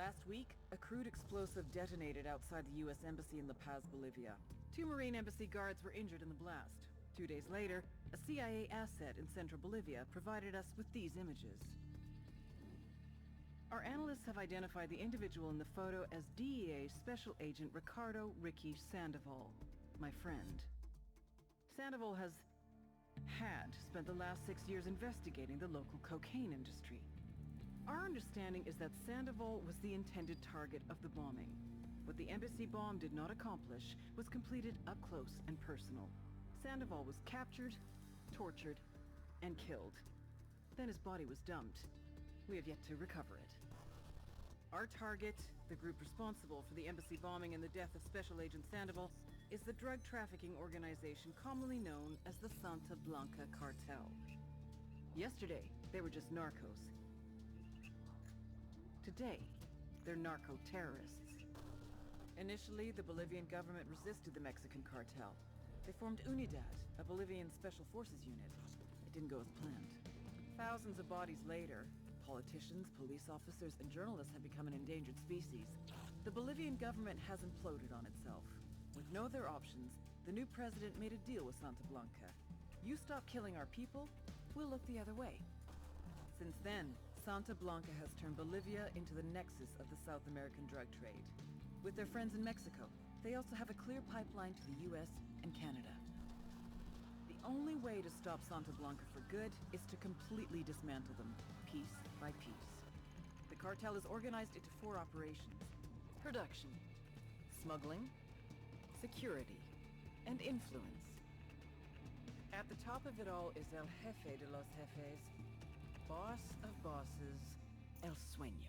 Last week, a crude explosive detonated outside the U.S. Embassy in La Paz, Bolivia. 2 Marine Embassy guards were injured in the blast. 2 days later, a CIA asset in central Bolivia provided us with these images. Our analysts have identified the individual in the photo as DEA Special Agent Ricardo Ricky Sandoval, my friend. Sandoval had spent the last 6 years investigating the local cocaine industry. Our understanding is that Sandoval was the intended target of the bombing. What the embassy bomb did not accomplish was completed up close and personal. Sandoval was captured, tortured, and killed. Then his body was dumped. We have yet to recover it. Our target, the group responsible for the embassy bombing and the death of Special Agent Sandoval, is the drug trafficking organization commonly known as the Santa Blanca Cartel. Yesterday, they were just narcos. Today, they're narco-terrorists. Initially, the Bolivian government resisted the Mexican cartel. They formed UNIDAD, a Bolivian special forces unit. It didn't go as planned. Thousands of bodies later, politicians, police officers, and journalists have become an endangered species. The Bolivian government has imploded on itself. With no other options, the new president made a deal with Santa Blanca. You stop killing our people, we'll look the other way. Since then, Santa Blanca has turned Bolivia into the nexus of the South American drug trade. With their friends in Mexico, they also have a clear pipeline to the US and Canada. The only way to stop Santa Blanca for good is to completely dismantle them, piece by piece. The cartel is organized into 4 operations: production, smuggling, security, and influence. At the top of it all is El Jefe de los Jefes, boss of bosses, El Sueño.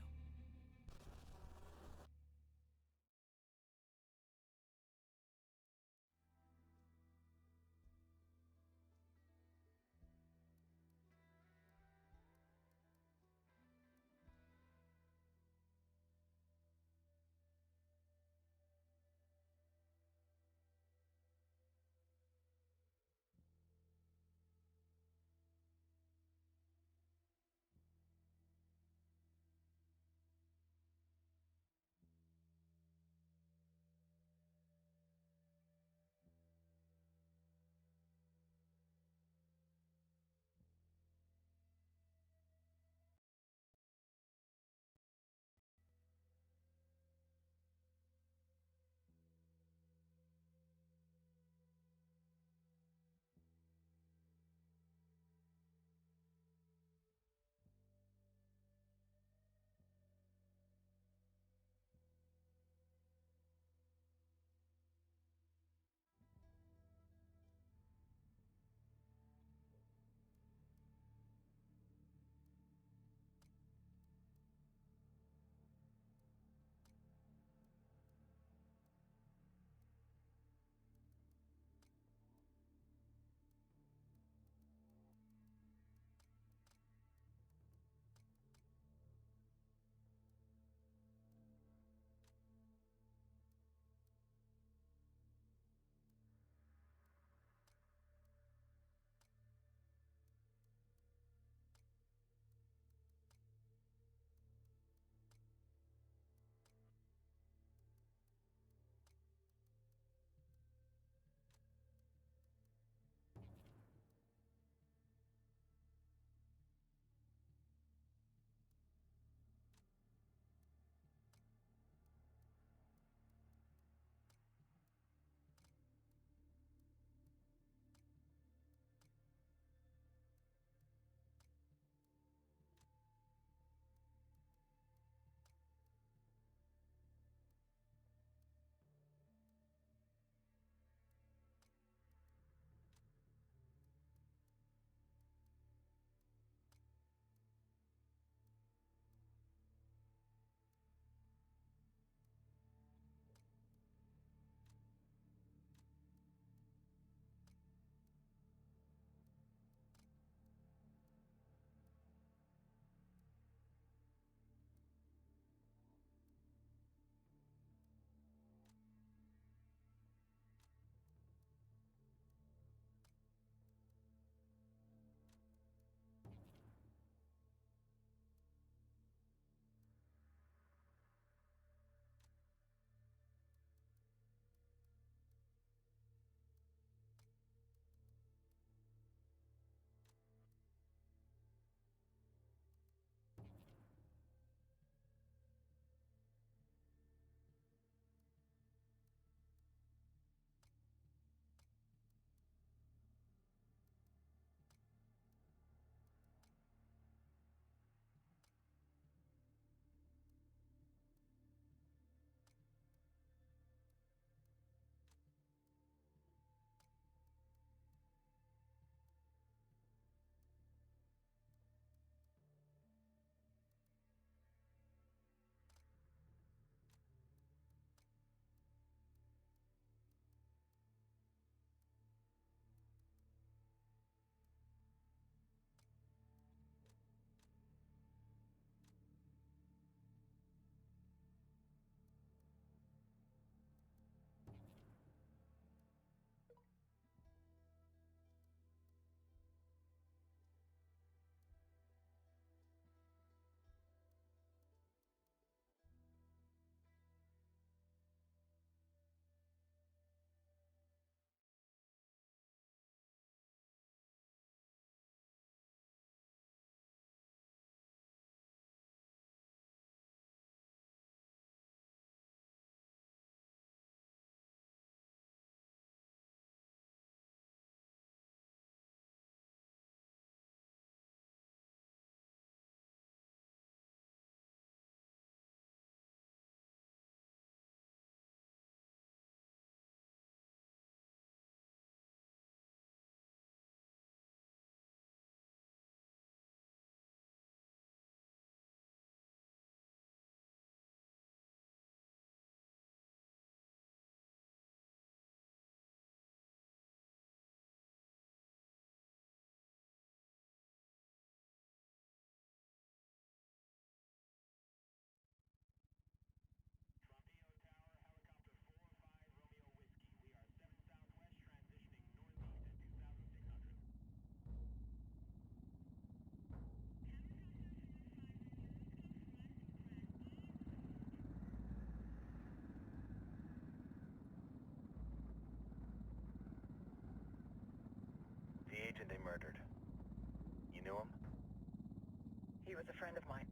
He was a friend of mine.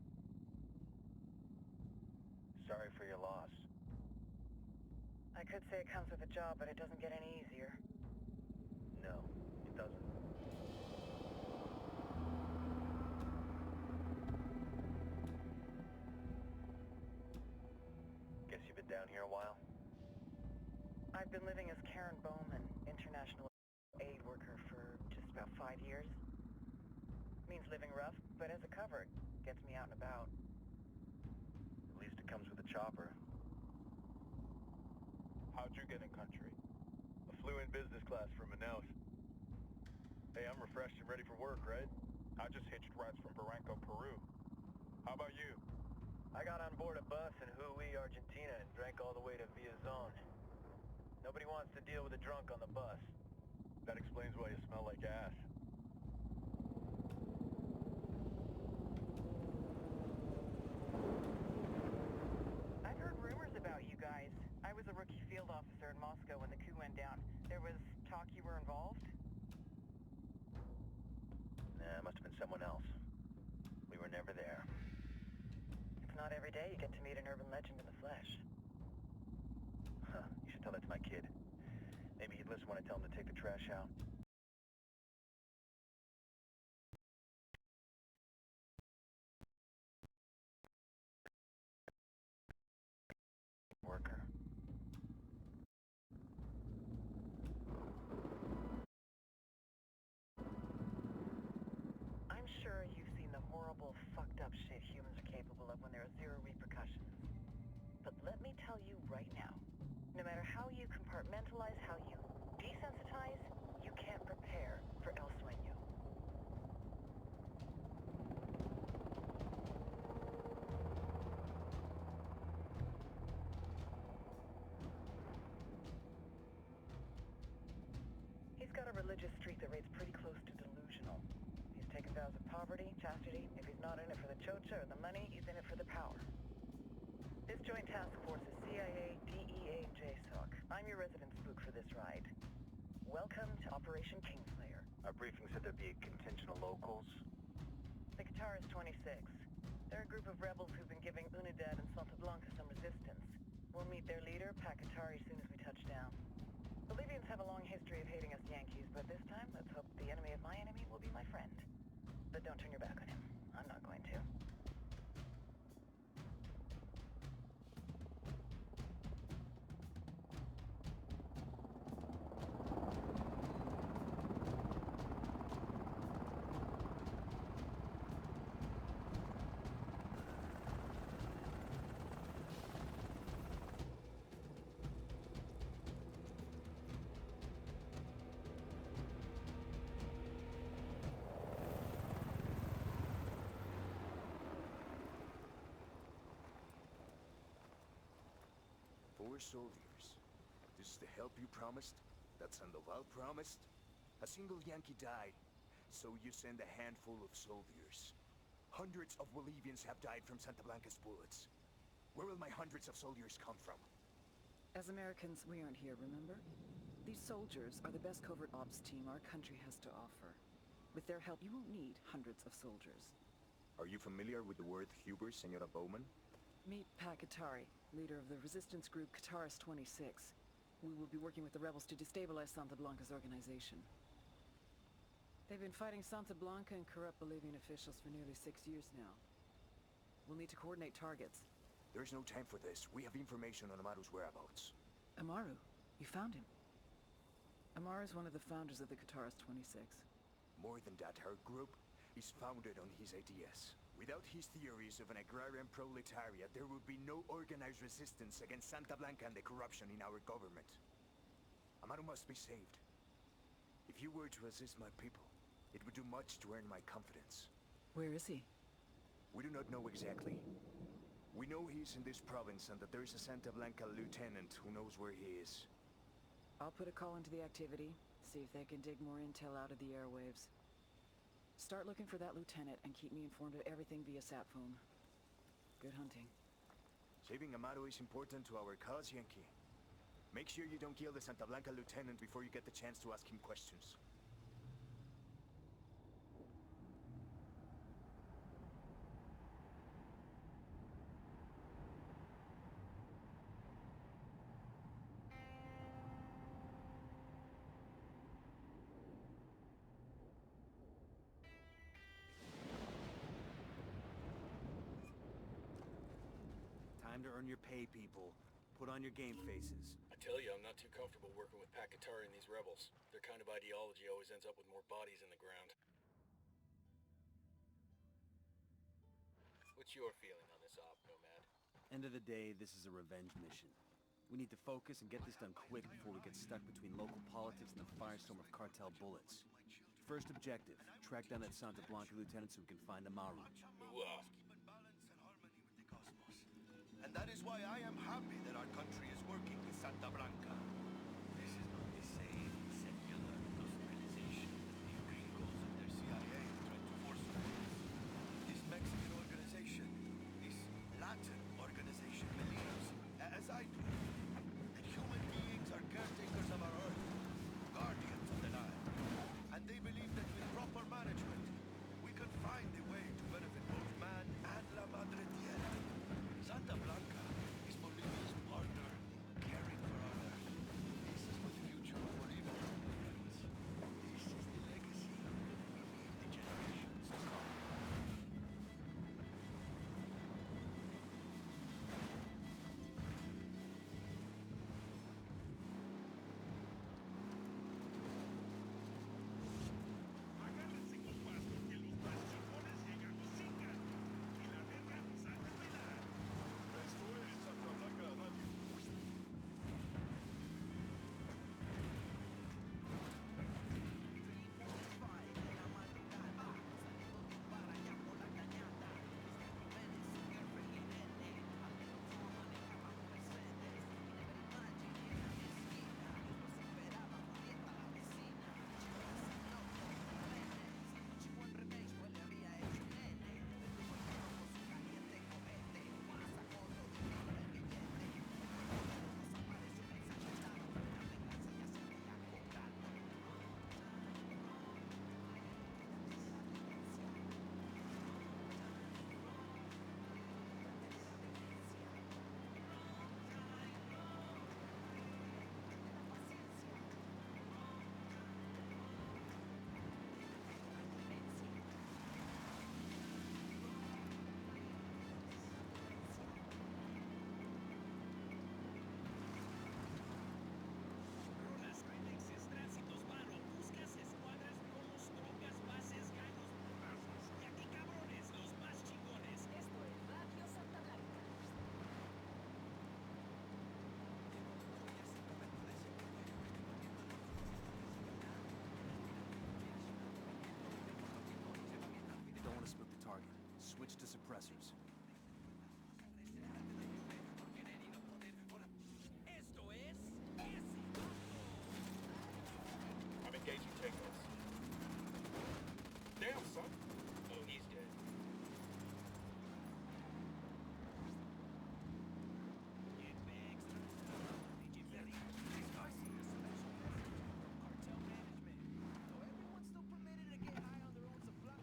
Sorry for your loss. I could say it comes with a job, but it doesn't get any easier. No, it doesn't. Guess you've been down here a while? I've been living as Karen Bowman, international aid worker, for just about 5 years. Means living rough, but as a cover, it gets me out and about. At least it comes with a chopper. How'd you get in country? I flew in business class from Manaus. Hey, I'm refreshed and ready for work, right? I just hitched rides from Barranco, Peru. How about you? I got on board a bus in Hui, Argentina, and drank all the way to Villazon. Nobody wants to deal with a drunk on the bus. That explains why you smell like ass. I've heard rumors about you guys. I was a rookie field officer in Moscow when the coup went down. There was talk you were involved? Nah, it must have been someone else. We were never there. It's not every day you get to meet an urban legend in the flesh. Huh, you should tell that to my kid. Maybe he'd listen when I tell him to take the trash out. Worker. I'm sure you've seen the horrible, fucked up shit humans are capable of when there are zero repercussions. But let me tell you right now, no matter how you compartmentalize, how you desensitize, you can't prepare for El Sueño. He's got a religious streak that rates pretty close to delusional. He's taken vows of poverty, chastity. If he's not in it for the chocha or the money, he's in it for the power. This joint task force is CIA, DEA, and JSOC. I'm your resident spook for this ride. Welcome to Operation Kingslayer. Our briefing said there'd be a contingent of locals. The Qatar is 26. They're a group of rebels who've been giving Unidad and Santa Blanca some resistance. We'll meet their leader, Pat Qatari, as soon as we touch down. Bolivians have a long history of hating us Yankees, but this time, let's hope the enemy of my enemy will be my friend. But don't turn your back on him. I'm not going to. Four soldiers. This is the help you promised? That Sandoval promised? A single Yankee died, so you send a handful of soldiers. Hundreds of Bolivians have died from Santa Blanca's bullets. Where will my hundreds of soldiers come from? As Americans, we aren't here, remember? These soldiers are the best covert ops team our country has to offer. With their help, you won't need hundreds of soldiers. Are you familiar with the word hubris, Senora Bowman? Meet Pat Qatari, leader of the resistance group Qatar's 26. We will be working with the rebels to destabilize Santa Blanca's organization. They've been fighting Santa Blanca and corrupt Bolivian officials for nearly 6 years now. We'll need to coordinate targets. There's no time for this. We have information on Amaru's whereabouts. Amaru? You found him? Amaru is one of the founders of the Qatar's 26. More than that, her group is founded on his ideas. Without his theories of an agrarian proletariat, there would be no organized resistance against Santa Blanca and the corruption in our government. Amaru must be saved. If you were to assist my people, it would do much to earn my confidence. Where is he? We do not know exactly. We know he's in this province and that there is a Santa Blanca lieutenant who knows where he is. I'll put a call into the activity, see if they can dig more intel out of the airwaves. Start looking for that lieutenant and keep me informed of everything via sat phone. Good hunting. Saving Amaru is important to our cause, Yankee. Make sure you don't kill the Santa Blanca lieutenant before you get the chance to ask him questions. Time to earn your pay, people. Put on your game faces. I tell you, I'm not too comfortable working with Pakatari and these rebels. Their kind of ideology always ends up with more bodies in the ground. What's your feeling on this op, Nomad? End of the day, this is a revenge mission. We need to focus and get this done quick before we get stuck between local politics and the firestorm of cartel bullets. First objective, track down that Santa Blanca lieutenant so we can find Amaru. And that is why I am happy that our country is working with Santa Blanca. This is not the same secular organization the gringos and their CIA tried to force on us. This Mexican organization, this Latin organization believes, as I do, that human beings are caretakers of our earth, guardians of the land. And they believe that with proper management, we can find a way to benefit both man and La Madre Tierra. Santa Blanca is Bolivia's partner, caring for our earth. This is what the future of Bolivia represents. This is the legacy that we leave the generations to come. Agárrense compas, porque los más chingones llegan los cincan. Y la verga nos ha de pelar. Esto es Santa Blanca Radio. Rolas, remixes, tránsitos, mano, buscas, escuadras, promos, trocas, bases, gallos, putazos. Y aquí, cabrones, los más chingones. Esto es Radio Santa Blanca. Don't want to split the target. Switch to suppressors. Esto es... I'm engaging Takeoffs. Damn, son. Oh, he's dead. Get bags, Digiberry. Cartel management. So everyone's still permitted to get high on their own supply.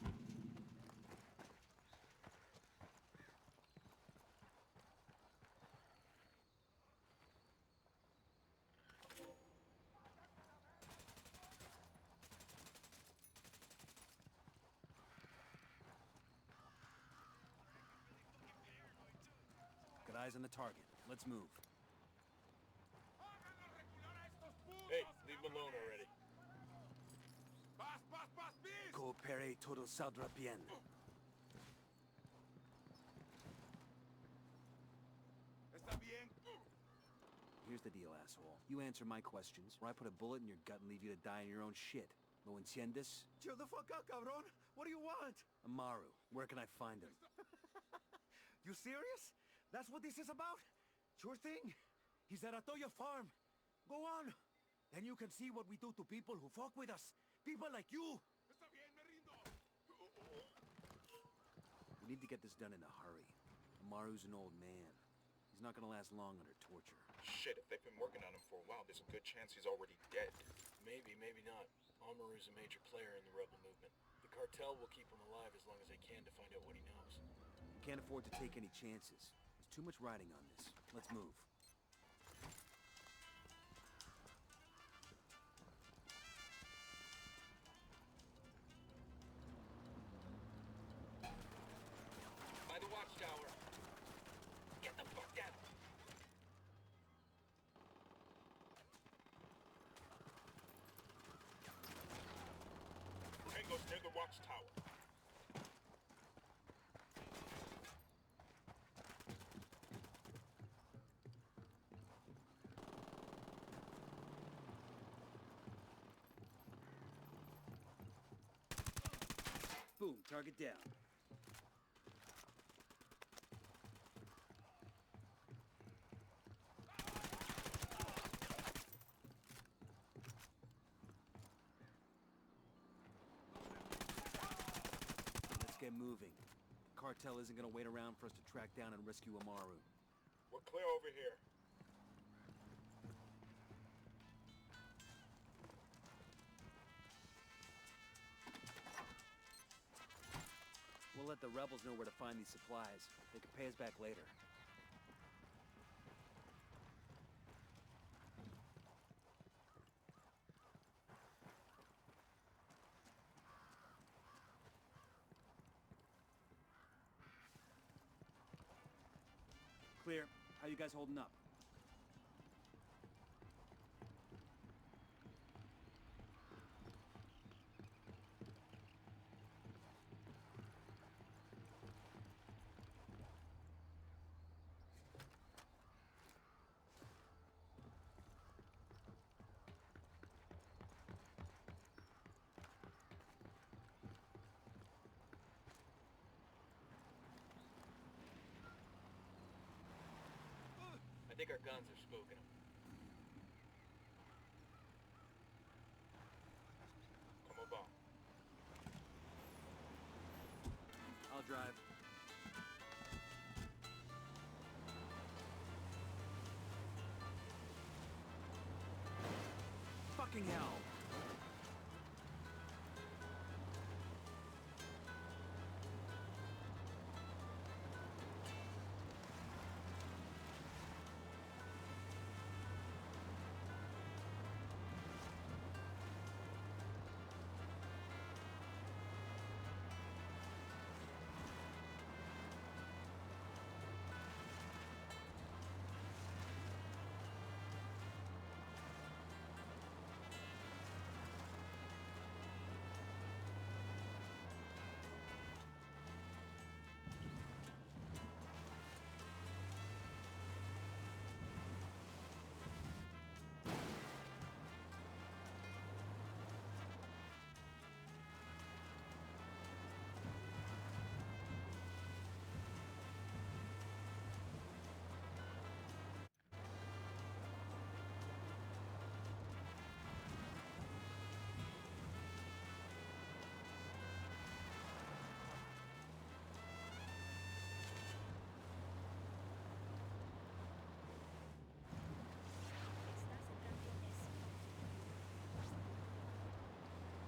Got eyes on the target. Let's move. Hey, leave him alone already. Coopere todo saldrá bien. Here's the deal, asshole. You answer my questions, or I put a bullet in your gut and leave you to die in your own shit. ¿Lo entiendes? Chill the fuck out, cabrón. What do you want? Amaru, where can I find him? You serious? That's what this is about? Sure thing. He's at Atoya Farm. Go on. Then you can see what we do to people who fuck with us. People like you. We need to get this done in a hurry. Amaru's an old man. He's not gonna last long under torture. Shit, if they've been working on him for a while, there's a good chance he's already dead. Maybe, maybe not. Amaru's a major player in the rebel movement. The cartel will keep him alive as long as they can to find out what he knows. Can't afford to take any chances. There's too much riding on this. Let's move. By the watchtower. Get the fuck down. the watchtower. Boom, target down. Let's get moving. The cartel isn't gonna wait around for us to track down and rescue Amaru. We're clear over here. We'll let the rebels know where to find these supplies. They can pay us back later. Clear. How you guys holding up? I think our guns are spooking them. Come about. I'll drive. Fucking hell!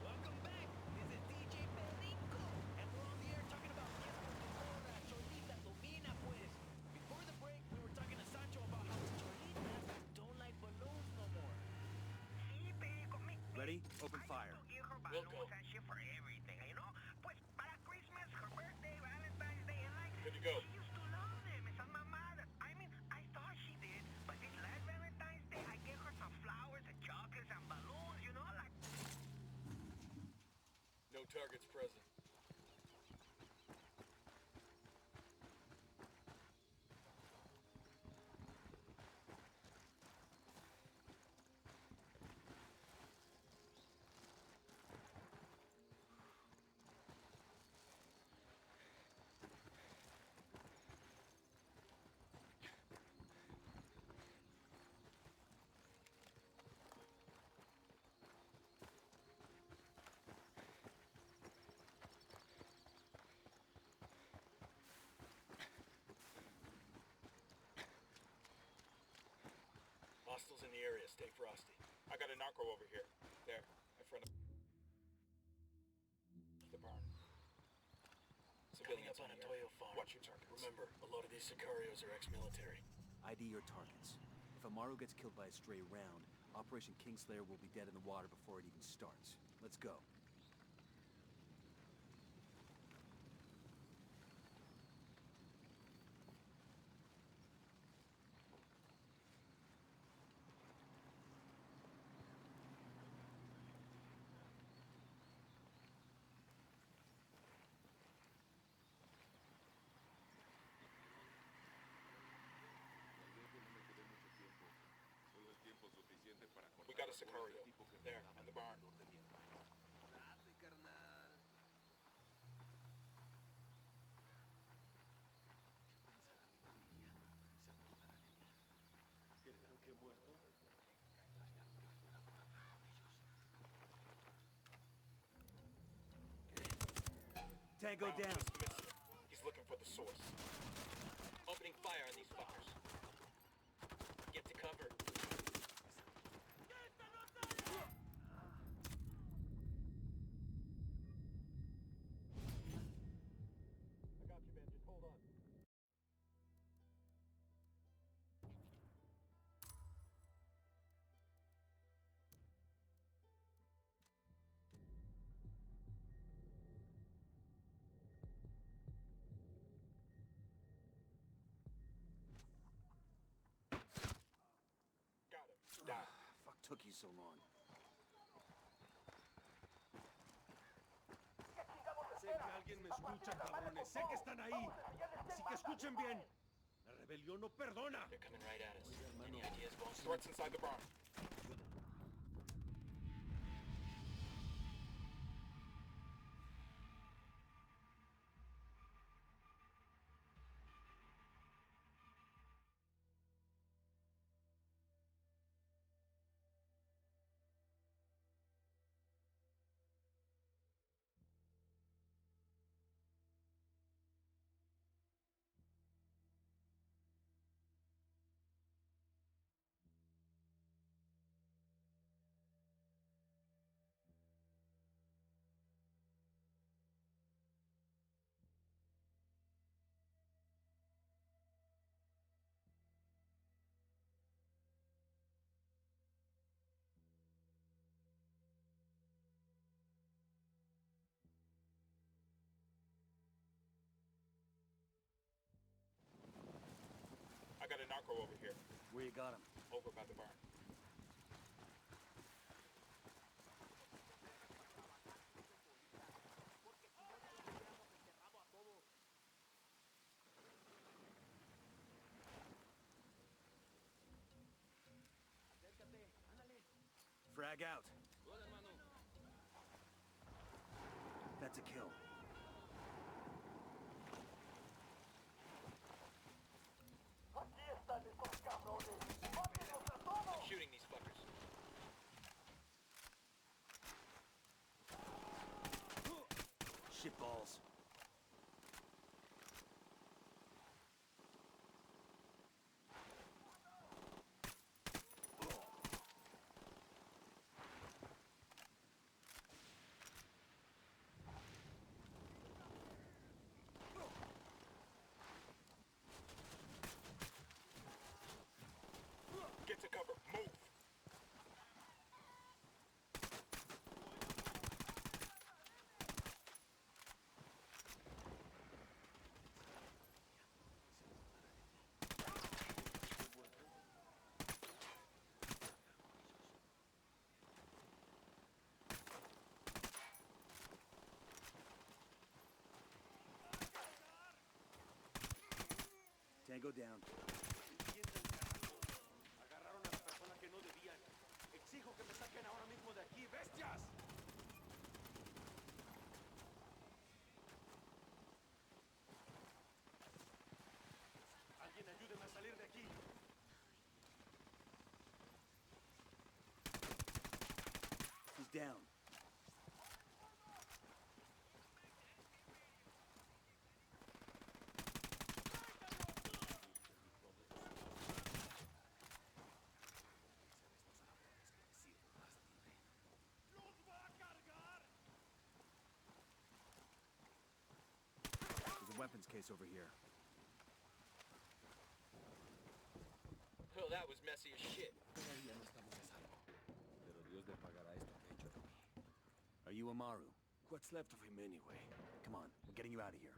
Welcome back. This is DJ Perico, and we're on the air talking about Cholita, Domina, pues. Before the break, we were talking to Sancho about how Cholitas don't like balloons no more. Ready? Open fire. We'll go. For everything, you know? Pues para Christmas, her birthday, Valentine's Day, and like, Good to go. she used to love them, esas mamadas. I mean, I thought she did, but this last Valentine's Day, I gave her some flowers and chocolates and balloons, you know, like... No targets present. Hostiles in the area. Stay frosty. I got a narco over here. There, in front of the barn. Civilians on a Toyo farm. Watch your targets. Remember, a lot of these sicarios are ex-military. ID your targets. If Amaru gets killed by a stray round, Operation Kingslayer will be dead in the water before it even starts. Let's go. Sicario. There, in the barn. Tango Brown down. is missing. He's looking for the source. Opening fire on these fuckers. Get to cover. I got you, man. Just hold on. Got him. Died. Fuck took you so long. Sé que alguien me escucha, cabrones. Sé que están ahí. Así que escuchen bien. La rebelión no perdona. They're coming right at us. Any ideas, boss? Threats inside the barn. I got a narco over here. Where you got him? Over by the barn. Frag out. That's a kill. I'm shooting these fuckers. Shitballs. Get to cover. Move. Tango down. Agarraron a la persona que no debían. Exijo que me saquen ahora mismo de aquí, bestias. Alguien ayúdeme a salir de aquí. He's down. There's a weapons case over here. Oh, that was messy as shit. Are you Amaru? What's left of him anyway? Come on, we're getting you out of here.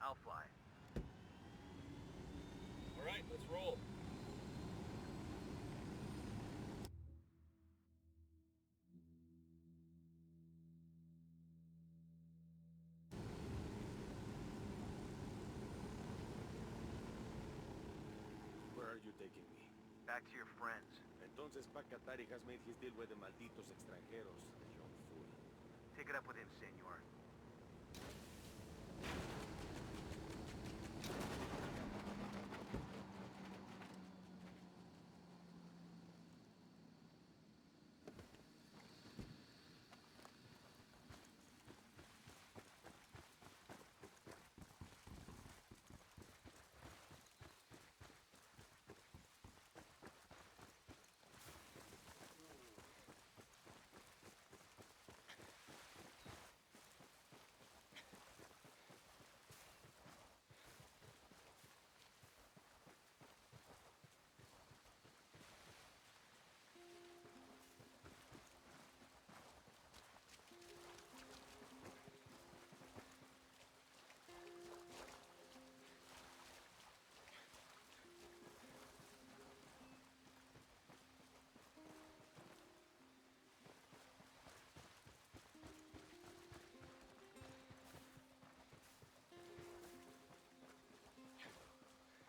I'll fly. All right, let's roll. are you taking me? Back to your friends. Entonces Pacatari has made his deal with the malditos extranjeros, the young fool. Take it up with him, senor.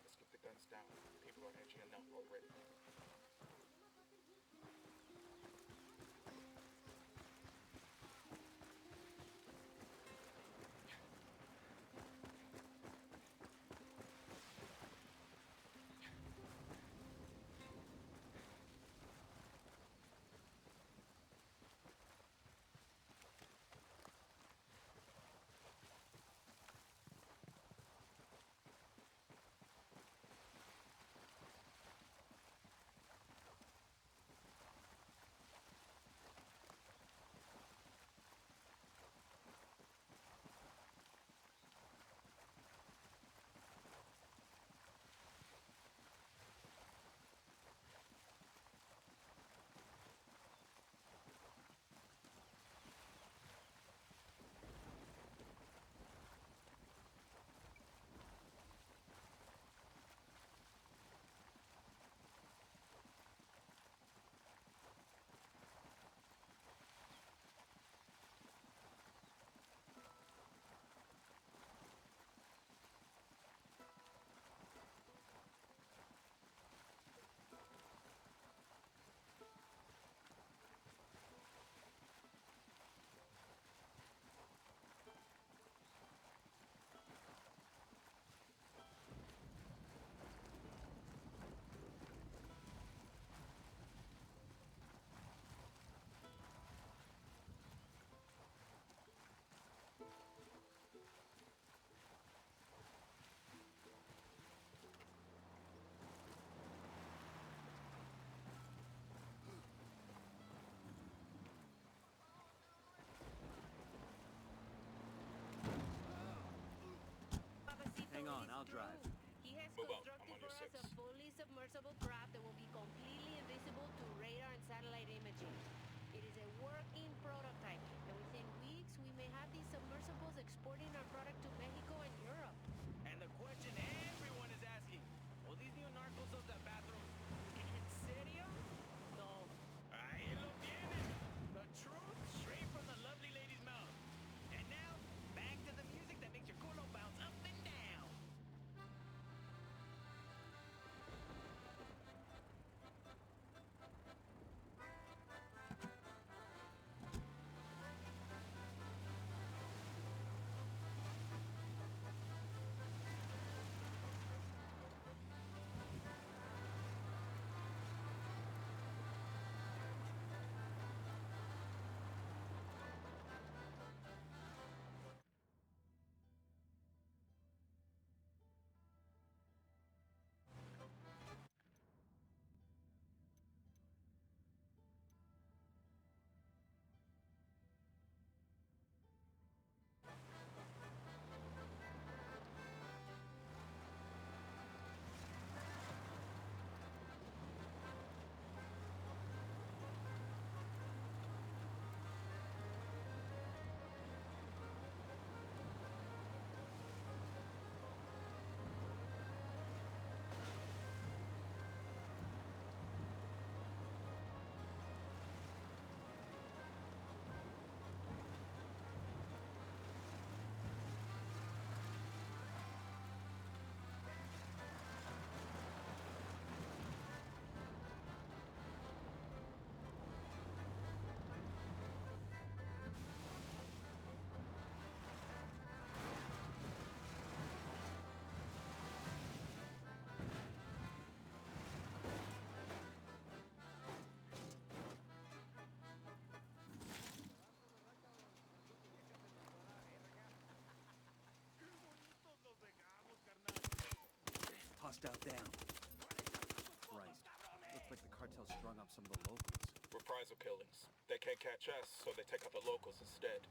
Let's get the guns down. People are edging enough already. Hang on, I'll drive. He has Move out. constructed I'm on for your us a six. fully submersible craft that will be completely invisible to radar and satellite imaging. It is a working prototype, and within weeks we may have these submersibles exporting our product to Mexico and Europe. And the question everyone is asking, will these new narcos of the bathroom? ¿En serio? No. Ahí lo tienen. The truth straight from the lovely lady's mouth. And now, back to the music that makes your culo bounce up and down. down. Christ. Looks like the cartel strung up some of the locals. Reprisal killings. They can't catch us, so they take out the locals instead.